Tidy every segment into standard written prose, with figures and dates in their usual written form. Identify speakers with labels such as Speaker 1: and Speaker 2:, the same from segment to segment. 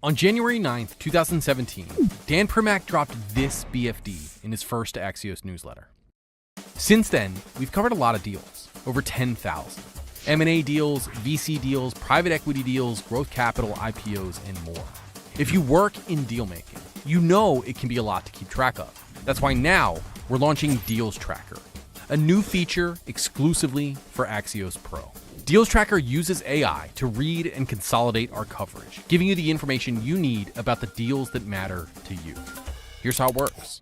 Speaker 1: On January 9th, 2017, Dan Primack dropped this BFD in his first Axios newsletter. Since then, we've covered a lot of deals, over 10,000. M&A deals, VC deals, private equity deals, growth capital, IPOs, and more. If you work in deal making, you know it can be a lot to keep track of. That's why now we're launching Deals Tracker, a new feature exclusively for Axios Pro. Deals Tracker uses AI to read and consolidate our coverage, giving you the information you need about the deals that matter to you. Here's how it works.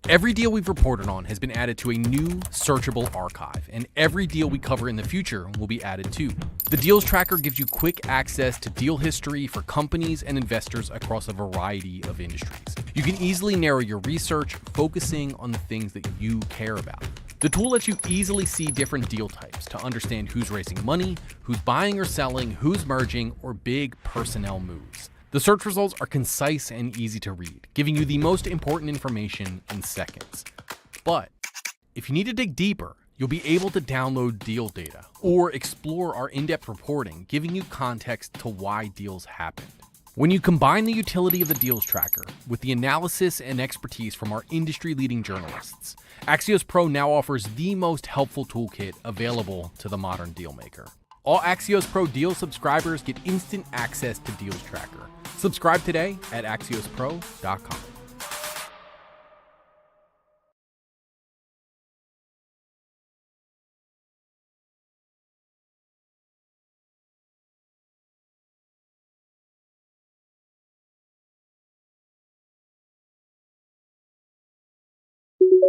Speaker 1: Every deal we've reported on has been added to a new searchable archive, and every deal we cover in the future will be added too. The Deals Tracker gives you quick access to deal history for companies and investors across a variety of industries. You can easily narrow your research, focusing on the things that you care about. The tool lets you easily see different deal types to understand who's raising money, who's buying or selling, who's merging, or big personnel moves. The search results are concise and easy to read, giving you the most important information in seconds. But if you need to dig deeper, you'll be able to download deal data or explore our in-depth reporting, giving you context to why deals happened. When you combine the utility of the Deals Tracker with the analysis and expertise from our industry-leading journalists, Axios Pro now offers the most helpful toolkit available to the modern dealmaker. All Axios Pro Deal subscribers get instant access to Deals Tracker. Subscribe today at axiospro.com.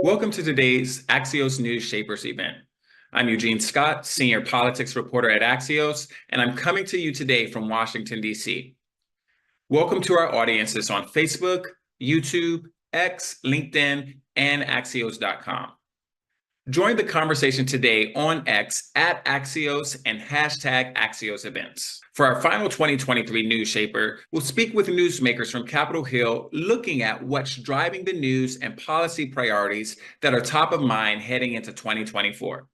Speaker 2: Welcome to today's Axios News Shapers event. I'm Eugene Scott, Senior Politics Reporter at Axios, and I'm coming to you today from Washington, D.C. Welcome to our audiences on Facebook, YouTube, X, LinkedIn, and Axios.com. Join the conversation today on X at Axios and hashtag Axios Events. For our final 2023 News Shaper, we'll speak with newsmakers from Capitol Hill looking at what's driving the news and policy priorities that are top of mind heading into 2024.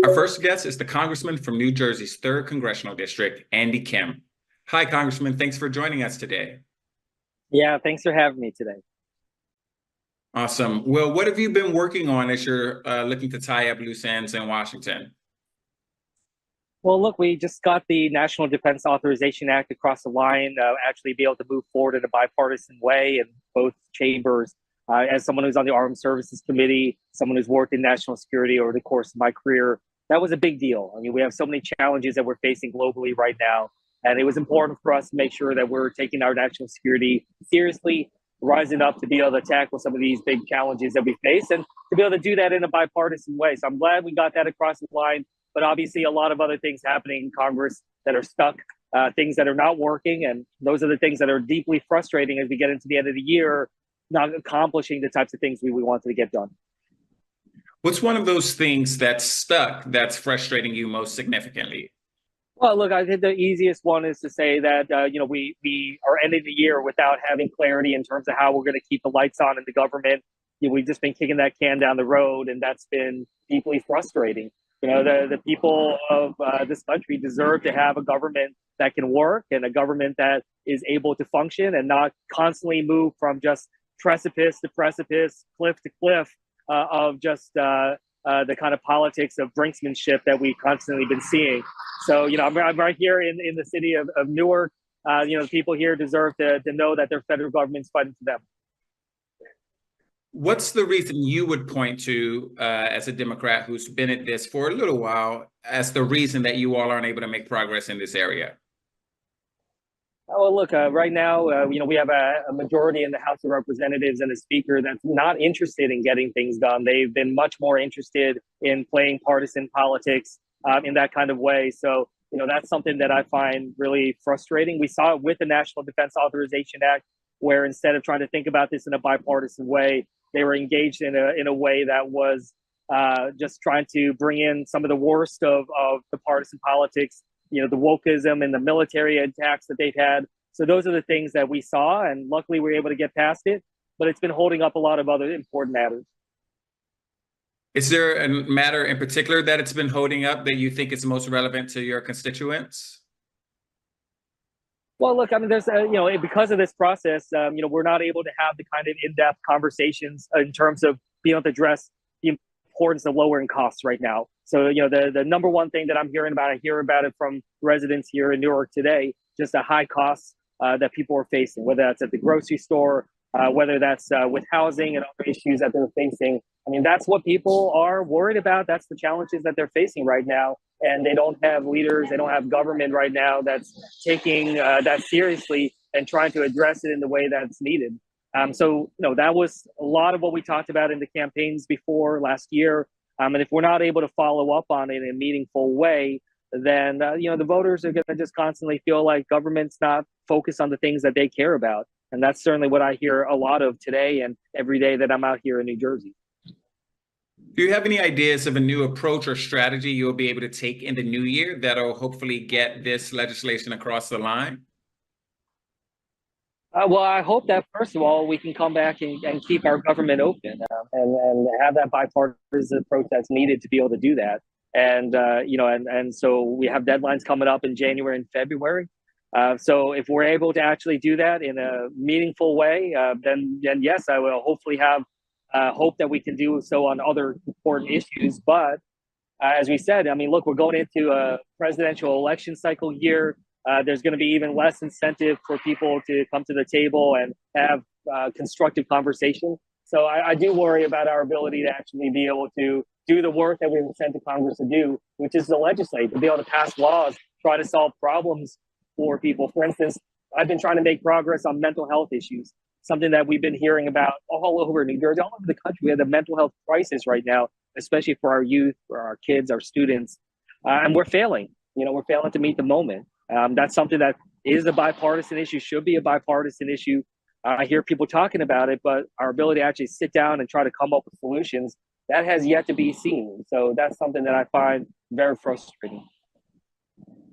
Speaker 2: Our first guest is the Congressman from New Jersey's 3rd Congressional District, Andy Kim. Hi, Congressman. Thanks for joining us today.
Speaker 3: Yeah, thanks for having me today.
Speaker 2: Awesome. Well, what have you been working on as you're looking to tie up loose ends in Washington?
Speaker 3: Well, look, we just got the National Defense Authorization Act across the line, actually be able to move forward in a bipartisan way in both chambers. As someone who's on the Armed Services Committee, someone who's worked in national security over the course of my career, that was a big deal. I mean, we have so many challenges that we're facing globally right now, and it was important for us to make sure that we're taking our national security seriously, rising up to be able to tackle some of these big challenges that we face, and to be able to do that in a bipartisan way. So I'm glad we got that across the line, but obviously a lot of other things happening in Congress that are stuck, things that are not working, and those are the things that are deeply frustrating as we get into the end of the year, not accomplishing the types of things we wanted to get done.
Speaker 2: What's one of those things that's stuck that's frustrating you most significantly?
Speaker 3: Well, look, I think the easiest one is to say that, we are ending the year without having clarity in terms of how we're going to keep the lights on in the government. We've just been kicking that can down the road, and that's been deeply frustrating. The people of this country deserve to have a government that can work and a government that is able to function and not constantly move from just precipice to precipice, cliff to cliff of just the kind of politics of brinksmanship that we've constantly been seeing. So, I'm right here in the city of Newark. People here deserve to know that their federal government's fighting for them.
Speaker 2: What's the reason you would point to as a Democrat who's been at this for a little while as the reason that you all aren't able to make progress in this area?
Speaker 3: Oh, look, right now, we have a majority in the House of Representatives and a speaker that's not interested in getting things done. They've been much more interested in playing partisan politics in that kind of way. So, that's something that I find really frustrating. We saw it with the National Defense Authorization Act, where instead of trying to think about this in a bipartisan way, they were engaged in a way that was just trying to bring in some of the worst of the partisan politics, the wokeism and the military attacks that they've had. So those are the things that we saw, and luckily we were able to get past it, but it's been holding up a lot of other important matters.
Speaker 2: Is there a matter in particular that it's been holding up that you think is most relevant to your constituents?
Speaker 3: Well, look, I mean, there's, because of this process, we're not able to have the kind of in-depth conversations in terms of being able to address the importance of lowering costs right now. So, the number one thing that I'm hearing about, I hear about it from residents here in Newark today, just the high costs that people are facing, whether that's at the grocery store, whether that's with housing and other issues that they're facing. I mean, that's what people are worried about. That's the challenges that they're facing right now. And they don't have leaders, they don't have government right now that's taking that seriously and trying to address it in the way that's needed. That was a lot of what we talked about in the campaigns before last year. And if we're not able to follow up on it in a meaningful way, then the voters are going to just constantly feel like government's not focused on the things that they care about. And that's certainly what I hear a lot of today and every day that I'm out here in New Jersey.
Speaker 2: Do you have any ideas of a new approach or strategy you'll be able to take in the new year that'll hopefully get this legislation across the line?
Speaker 3: Well, I hope that first of all we can come back and keep our government open and have that bipartisan approach that's needed to be able to do that. And so we have deadlines coming up in January and February. So if we're able to actually do that in a meaningful way, then yes, I will hopefully have hope that we can do so on other important issues. But as we said, I mean, look, we're going into a presidential election cycle year. There's going to be even less incentive for people to come to the table and have constructive conversation. So I do worry about our ability to actually be able to do the work that we were sent to Congress to do, which is to legislate, to be able to pass laws, try to solve problems for people. For instance, I've been trying to make progress on mental health issues, something that we've been hearing about all over New Jersey, all over the country. We have a mental health crisis right now, especially for our youth, for our kids, our students, and we're failing. We're failing to meet the moment. That's something that is a bipartisan issue, should be a bipartisan issue. I hear people talking about it, but our ability to actually sit down and try to come up with solutions, that has yet to be seen. So that's something that I find very frustrating.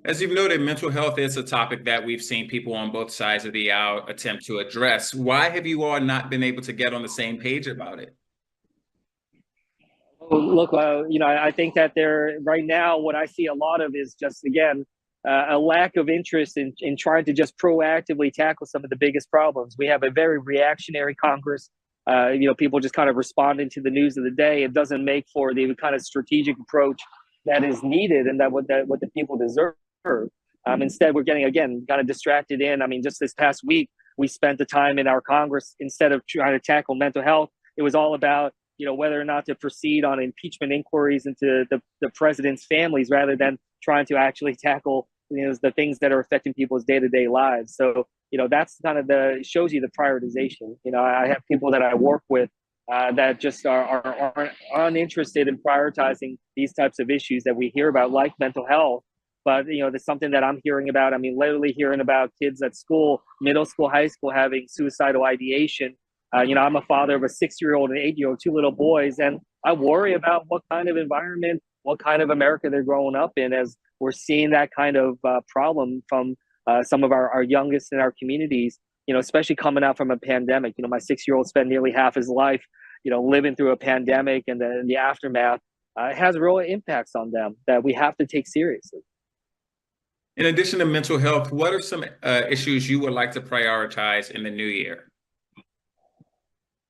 Speaker 2: As you've noted, mental health is a topic that we've seen people on both sides of the aisle attempt to address. Why have you all not been able to get on the same page about it?
Speaker 3: Look, I think that right now, what I see a lot of is just, again, a lack of interest in trying to just proactively tackle some of the biggest problems. We have a very reactionary Congress. People just kind of responding to the news of the day. It doesn't make for the kind of strategic approach that is needed and what the people deserve. Instead, we're getting, again, kind of distracted in. I mean, just this past week, we spent the time in our Congress, instead of trying to tackle mental health, it was all about, whether or not to proceed on impeachment inquiries into the president's families, rather than trying to actually tackle, the things that are affecting people's day-to-day lives. So, that's kind of shows you the prioritization. I have people that I work with that just are uninterested in prioritizing these types of issues that we hear about, like mental health. But, there's something that I'm hearing about. I mean, literally hearing about kids at school, middle school, high school, having suicidal ideation. I'm a father of a 6-year-old and 8-year-old, 2 little boys, and I worry about what kind of environment, what kind of America they're growing up in, as we're seeing that kind of problem from some of our youngest in our communities, especially coming out from a pandemic. My 6-year-old spent nearly half his life, living through a pandemic, and then the aftermath. It has real impacts on them that we have to take seriously.
Speaker 2: In addition to mental health, what are some issues you would like to prioritize in the new year?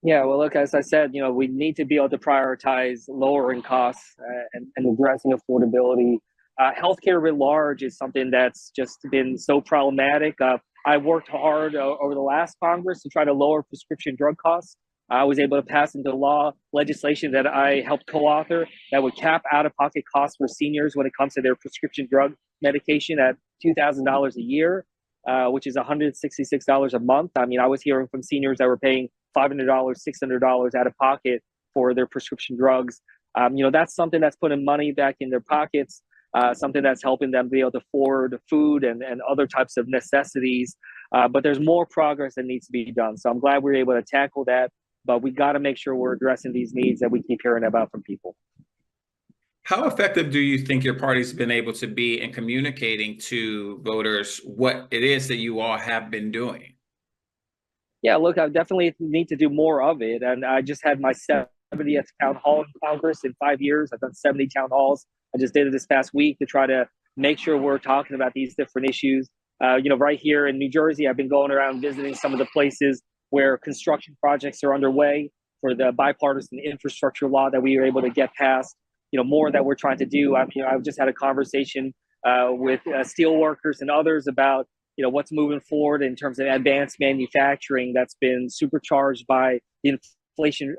Speaker 3: Yeah, well, look, as I said, we need to be able to prioritize lowering costs and addressing affordability. Healthcare writ large is something that's just been so problematic. I worked hard over the last Congress to try to lower prescription drug costs. I was able to pass into law legislation that I helped co-author that would cap out-of-pocket costs for seniors when it comes to their prescription drug medication at $2,000 a year, which is $166 a month. I mean, I was hearing from seniors that were paying $500, $600 out of pocket for their prescription drugs. That's something that's putting money back in their pockets, something that's helping them be able to afford food and other types of necessities. But there's more progress that needs to be done. So I'm glad we were able to tackle that. But we got to make sure we're addressing these needs that we keep hearing about from people.
Speaker 2: How effective do you think your party's been able to be in communicating to voters what it is that you all have been doing?
Speaker 3: Yeah, look, I definitely need to do more of it. And I just had my 70th town hall in Congress in 5 years. I've done 70 town halls. I just did it this past week to try to make sure we're talking about these different issues. Right here in New Jersey, I've been going around visiting some of the places where construction projects are underway for the bipartisan infrastructure law that we were able to get passed. More that we're trying to do. I've just had a conversation with steel workers and others about what's moving forward in terms of advanced manufacturing that's been supercharged by the Inflation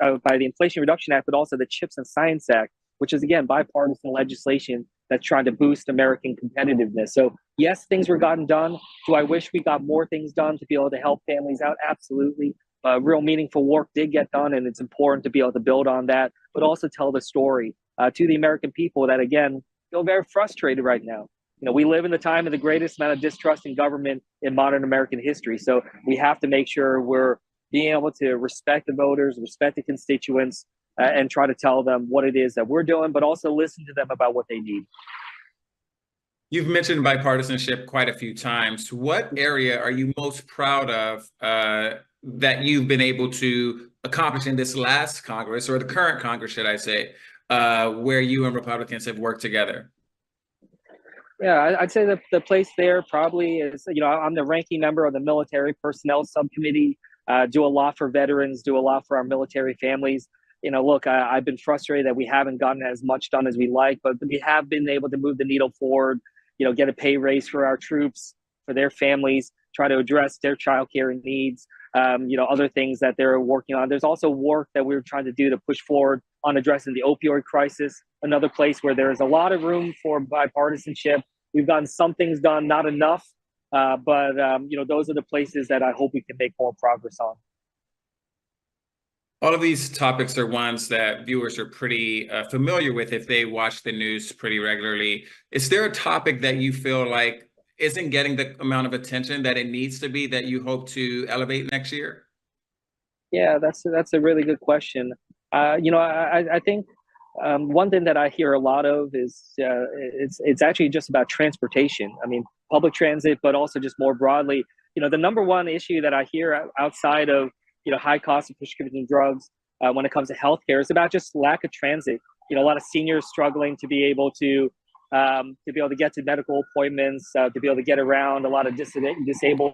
Speaker 3: Reduction Act, but also the Chips and Science Act, which is again bipartisan legislation that's trying to boost American competitiveness. So yes, things were gotten done. Do I wish we got more things done to be able to help families out? Absolutely. Real meaningful work did get done, and it's important to be able to build on that, but also tell the story to the American people that, again, feel very frustrated right now. We live in the time of the greatest amount of distrust in government in modern American history. So we have to make sure we're being able to respect the voters, respect the constituents, and try to tell them what it is that we're doing, but also listen to them about what they need.
Speaker 2: You've mentioned bipartisanship quite a few times. What area are you most proud of that you've been able to accomplish in this last Congress, or the current Congress, should I say, where you and Republicans have worked together?
Speaker 3: Yeah, I'd say that the place there probably is, I'm the ranking member of the Military Personnel Subcommittee, do a lot for veterans, do a lot for our military families. Look, I've been frustrated that we haven't gotten as much done as we like, but we have been able to move the needle forward, get a pay raise for our troops, for their families, try to address their childcare needs, other things that they're working on. There's also work that we're trying to do to push forward on addressing the opioid crisis, another place where there is a lot of room for bipartisanship. We've gotten some things done, not enough, but those are the places that I hope we can make more progress on.
Speaker 2: All of these topics are ones that viewers are pretty familiar with if they watch the news pretty regularly. Is there a topic that you feel like isn't getting the amount of attention that it needs to be that you hope to elevate next year?
Speaker 3: Yeah, that's a really good question. I think one thing that I hear a lot of is it's actually just about transportation. I mean, public transit, but also just more broadly. The number one issue that I hear outside of high cost of prescription drugs when it comes to healthcare is about just lack of transit. A lot of seniors struggling to be able to get to medical appointments, to be able to get around. A lot of disabled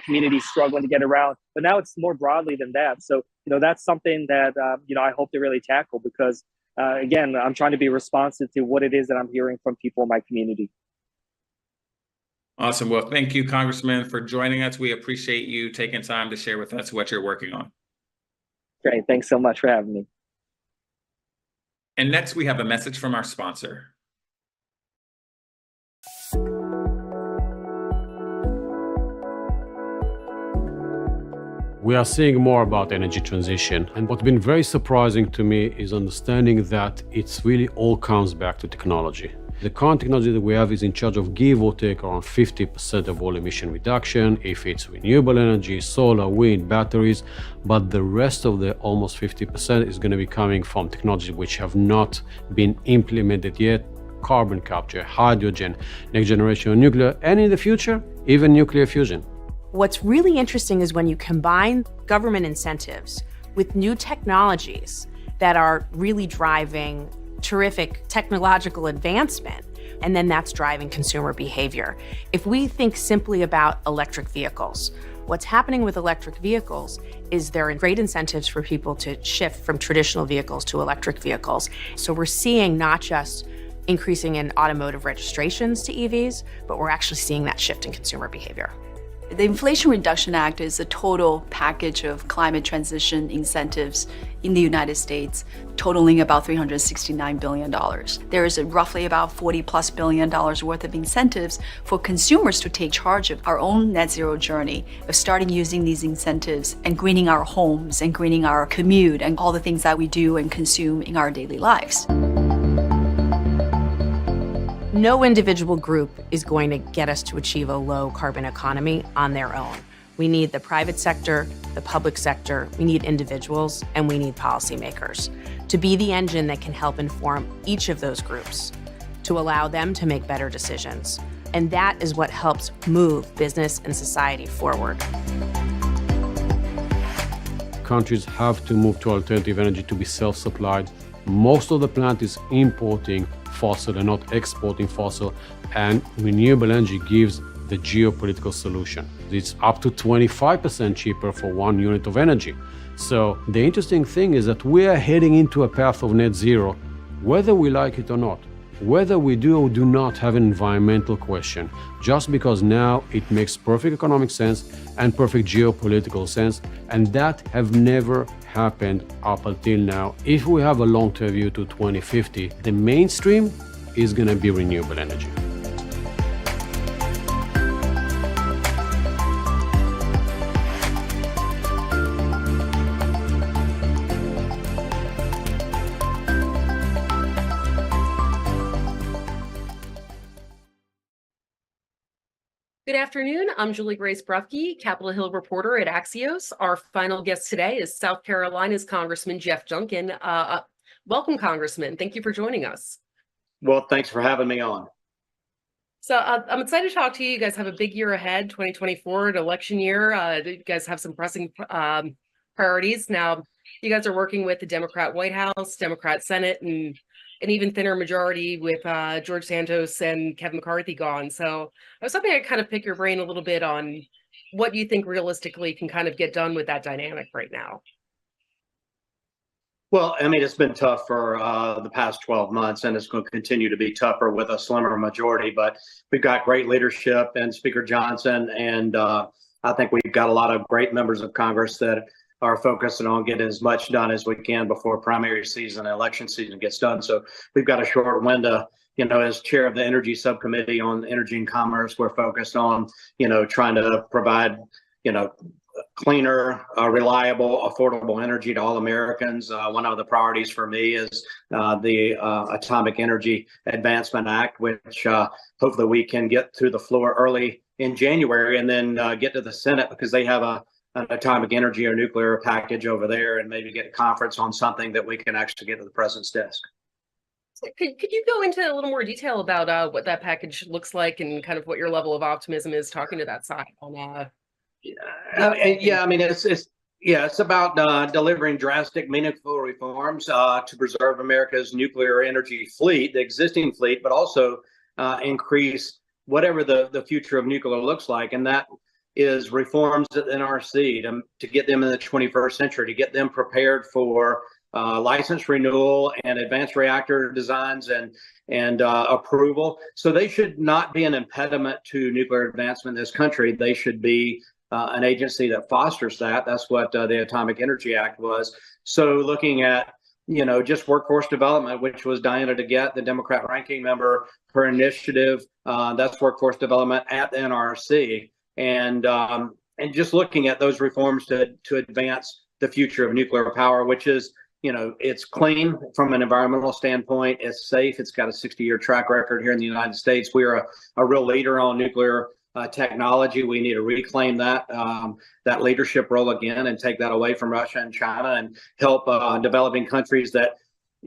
Speaker 3: communities struggling to get around. But now it's more broadly than that. So that's something that I hope to really tackle because again, I'm trying to be responsive to what it is that I'm hearing from people in my community.
Speaker 2: Awesome. Well, thank you, Congressman, for joining us. We appreciate you taking time to share with us what you're working on.
Speaker 3: Great. Thanks so much for having me.
Speaker 2: And next, we have a message from our sponsor.
Speaker 4: We are seeing more about energy transition, and what's been very surprising to me is understanding that it's really all comes back to technology. The current technology that we have is in charge of give or take around 50% of all emission reduction, if it's renewable energy, solar, wind, batteries, but the rest of the almost 50% is going to be coming from technologies which have not been implemented yet: carbon capture, hydrogen, next generation nuclear, and in the future, even nuclear fusion.
Speaker 5: What's really interesting is when you combine government incentives with new technologies that are really driving terrific technological advancement, and then that's driving consumer behavior. If we think simply about electric vehicles, what's happening with electric vehicles is there are great incentives for people to shift from traditional vehicles to electric vehicles. So we're seeing not just increasing in automotive registrations to EVs, but we're actually seeing that shift in consumer behavior.
Speaker 6: The Inflation Reduction Act is a total package of climate transition incentives in the United States, totaling about $369 billion. There is roughly about $40+ billion worth of incentives for consumers to take charge of our own net zero journey, of starting using these incentives and greening our homes and greening our commute and all the things that we do and consume in our daily lives.
Speaker 5: No individual group is going to get us to achieve a low carbon economy on their own. We need the private sector, the public sector, we need individuals, and we need policymakers to be the engine that can help inform each of those groups, to allow them to make better decisions. And that is what helps move business and society forward.
Speaker 4: Countries have to move to alternative energy to be self-supplied. Most of the planet is importing fossil and not exporting fossil, and renewable energy gives the geopolitical solution. It's up to 25% cheaper for 1 unit of energy. So the interesting thing is that we are heading into a path of net zero, whether we like it or not. Whether we do or do not have an environmental question, just because now it makes perfect economic sense and perfect geopolitical sense, and that have never happened up until now. If we have a long-term view to 2050, the mainstream is going to be renewable energy.
Speaker 7: Good afternoon. I'm Julie Grace Brufke, Capitol Hill reporter at Axios. Our final guest today is South Carolina's Congressman Jeff Duncan. Welcome, Congressman. Thank you for joining us.
Speaker 8: Well, thanks for having me on.
Speaker 7: So I'm excited to talk to you. You guys have a big year ahead, 2024, an election year. You guys have some pressing priorities. Now, you guys are working with the Democrat White House, Democrat Senate, and an even thinner majority with George Santos and Kevin McCarthy gone. So I was hoping I'd kind of pick your brain a little bit on what you think realistically can kind of get done with that dynamic right now.
Speaker 8: Well, I mean, it's been tough for the past 12 months, and it's going to continue to be tougher with a slimmer majority. But we've got great leadership and Speaker Johnson, and I think we've got a lot of great members of Congress that are focusing on getting as much done as we can before primary season and election season gets done. So we've got a short window. You know, as chair of the Energy Subcommittee on Energy and Commerce, we're focused on, trying to provide, cleaner, reliable, affordable energy to all Americans. One of the priorities for me is the Atomic Energy Advancement Act, which hopefully we can get through the floor early in January and then get to the Senate, because they have an atomic energy or nuclear package over there, and maybe get a conference on something that we can actually get to the president's desk.
Speaker 7: So could you go into a little more detail about what that package looks like and kind of what your level of optimism is talking to that side on
Speaker 8: it's about delivering drastic, meaningful reforms to preserve America's nuclear energy fleet, the existing fleet, but also increase whatever the future of nuclear looks like. And that is reforms at NRC to get them in the 21st century, to get them prepared for license renewal and advanced reactor designs and approval. So they should not be an impediment to nuclear advancement in this country. They should be an agency that fosters that. That's what the Atomic Energy Act was. So looking at, just workforce development, which was Diana DeGette, the Democrat ranking member, her initiative, that's workforce development at the NRC. And just looking at those reforms to advance the future of nuclear power, which is, it's clean from an environmental standpoint. It's safe. It's got a 60-year track record here in the United States. We are a real leader on nuclear technology. We need to reclaim that leadership role again and take that away from Russia and China, and help developing countries that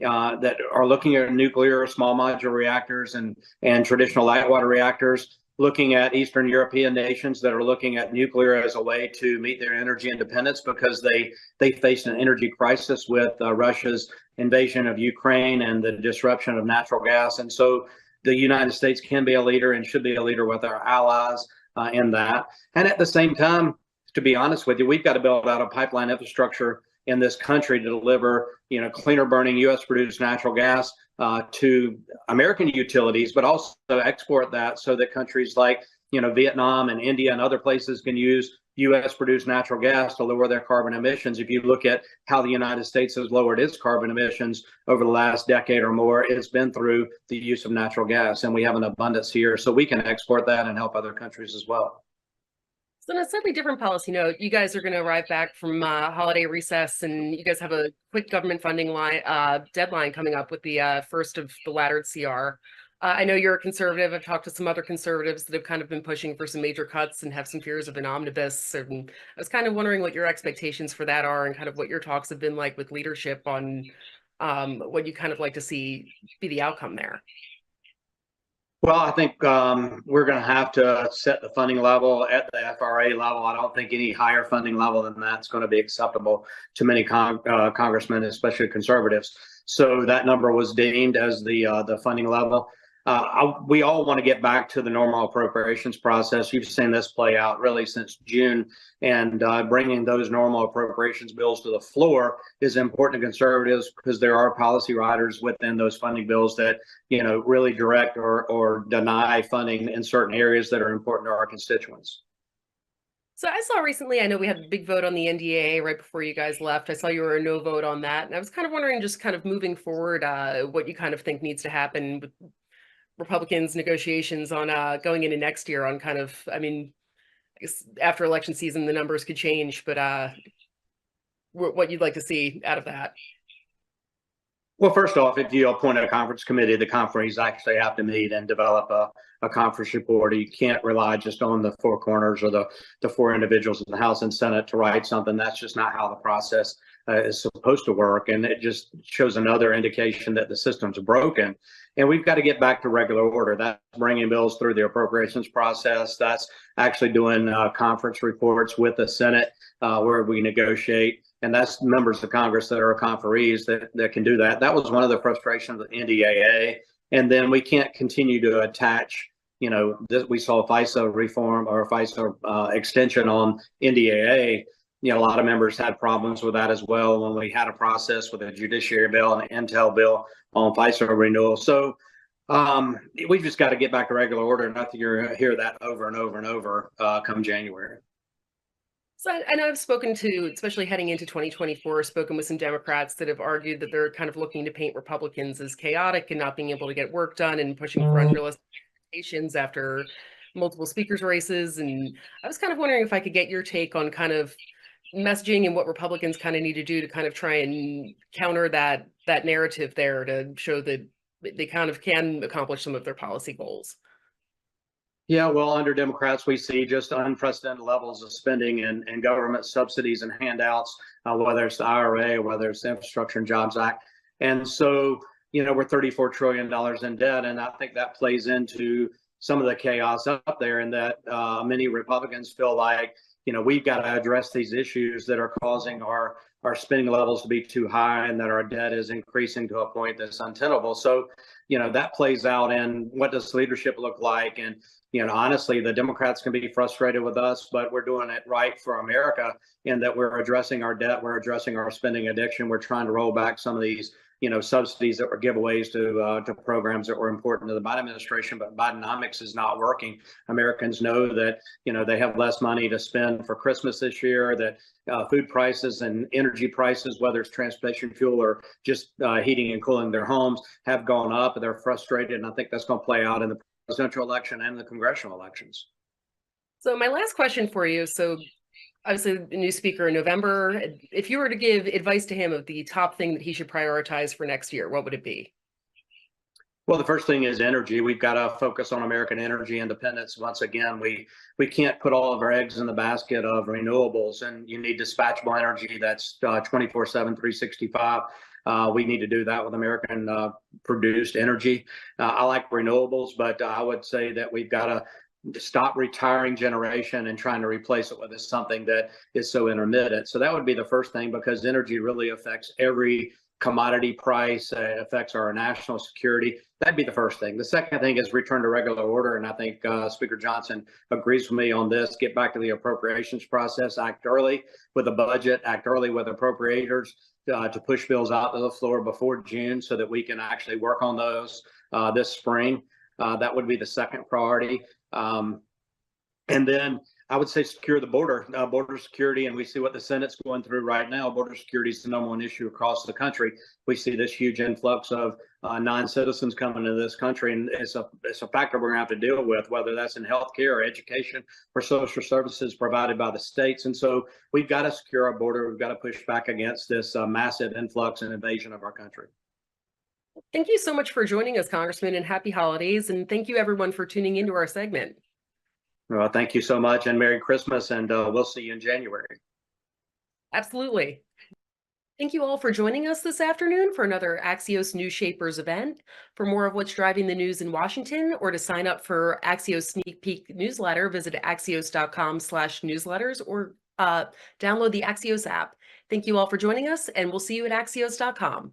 Speaker 8: are looking at nuclear, small modular reactors and traditional light water reactors, looking at Eastern European nations that are looking at nuclear as a way to meet their energy independence, because they face an energy crisis with Russia's invasion of Ukraine and the disruption of natural gas. And so the United States can be a leader and should be a leader with our allies in that. And at the same time, to be honest with you, we've got to build out a pipeline infrastructure in this country to deliver, cleaner burning U.S. produced natural gas to American utilities, but also export that so that countries like, Vietnam and India and other places can use U.S. produced natural gas to lower their carbon emissions. If you look at how the United States has lowered its carbon emissions over the last decade or more, it's been through the use of natural gas, and we have an abundance here, so we can export that and help other countries as well.
Speaker 7: So on a slightly different policy note, you guys are going to arrive back from holiday recess, and you guys have a quick government funding deadline coming up with the first of the laddered CR. I know you're a conservative. I've talked to some other conservatives that have kind of been pushing for some major cuts and have some fears of an omnibus. And I was kind of wondering what your expectations for that are, and kind of what your talks have been like with leadership on what you kind of like to see be the outcome there.
Speaker 8: Well, I think we're going to have to set the funding level at the FRA level. I don't think any higher funding level than that's going to be acceptable to many congressmen, especially conservatives. So that number was deemed as the funding level. we all want to get back to the normal appropriations process. You've seen this play out really since June, and bringing those normal appropriations bills to the floor is important to conservatives because there are policy riders within those funding bills that, really direct or deny funding in certain areas that are important to our constituents.
Speaker 7: So I saw recently, I know we had a big vote on the NDAA right before you guys left. I saw you were a no vote on that. And I was kind of wondering, just kind of moving forward, what you kind of think needs to happen with Republicans' negotiations on going into next year on kind of, I guess after election season, the numbers could change, but what you'd like to see out of that.
Speaker 8: Well, first off, if you appoint a conference committee, the conferees actually have to meet and develop a conference report. You can't rely just on the four corners or the four individuals in the House and Senate to write something. That's just not how the process is supposed to work. And it just shows another indication that the system's broken. And we've got to get back to regular order. That's bringing bills through the appropriations process. That's actually doing conference reports with the Senate where we negotiate. And that's members of Congress that are conferees that can do that. That was one of the frustrations of the NDAA. And then we can't continue to attach, we saw FISA reform or FISA extension on NDAA. A lot of members had problems with that as well when we had a process with a judiciary bill and an intel bill on FISA renewal. So we've just got to get back to regular order. And I think you're going to hear that over and over and over come January.
Speaker 7: So, and I've spoken to, especially heading into 2024, spoken with some Democrats that have argued that they're kind of looking to paint Republicans as chaotic and not being able to get work done and pushing for unrealistic expectations after multiple speakers races. And I was kind of wondering if I could get your take on kind of messaging and what Republicans kind of need to do to kind of try and counter that narrative there to show that they kind of can accomplish some of their policy goals.
Speaker 8: Yeah, well, under Democrats, we see just unprecedented levels of spending and government subsidies and handouts, whether it's the IRA, whether it's the Infrastructure and Jobs Act. And so, we're $34 trillion in debt. And I think that plays into some of the chaos up there, and that many Republicans feel like, we've got to address these issues that are causing our spending levels to be too high and that our debt is increasing to a point that's untenable. So, that plays out in what does leadership look like? And, honestly, the Democrats can be frustrated with us, but we're doing it right for America in that we're addressing our debt, we're addressing our spending addiction, we're trying to roll back some of these, subsidies that were giveaways to programs that were important to the Biden administration, but Bidenomics is not working. Americans know that, they have less money to spend for Christmas this year, that food prices and energy prices, whether it's transportation fuel or just heating and cooling their homes, have gone up. They're frustrated, and I think that's going to play out in the presidential election and the congressional elections.
Speaker 7: So my last question for you, so obviously the new speaker in November, if you were to give advice to him of the top thing that he should prioritize for next year, what would it be?
Speaker 8: Well, the first thing is energy. We've got to focus on American energy independence. Once again, we can't put all of our eggs in the basket of renewables, and you need dispatchable energy that's 24/7, 365. We need to do that with American produced energy. I like renewables, but I would say that we've got to stop retiring generation and trying to replace it with something that is so intermittent. So that would be the first thing, because energy really affects every commodity price. It affects our national security. That'd be the first thing. The second thing is return to regular order. And I think Speaker Johnson agrees with me on this. Get back to the appropriations process, act early with the budget, act early with appropriators to push bills out to the floor before June so that we can actually work on those this spring. That would be the second priority. And then I would say secure the border security. And we see what the Senate's going through right now. Border security is the number one issue across the country. We see this huge influx of non-citizens coming into this country. And it's a factor we're going to have to deal with, whether that's in healthcare or education or social services provided by the states. And so we've got to secure our border. We've got to push back against this massive influx and invasion of our country.
Speaker 7: Thank you so much for joining us, Congressman, and happy holidays. And thank you, everyone, for tuning into our segment.
Speaker 8: Well, thank you so much, and Merry Christmas, and we'll see you in January.
Speaker 7: Absolutely. Thank you all for joining us this afternoon for another Axios News Shapers event. For more of what's driving the news in Washington, or to sign up for Axios Sneak Peek newsletter, visit axios.com/newsletters or download the Axios app. Thank you all for joining us, and we'll see you at axios.com.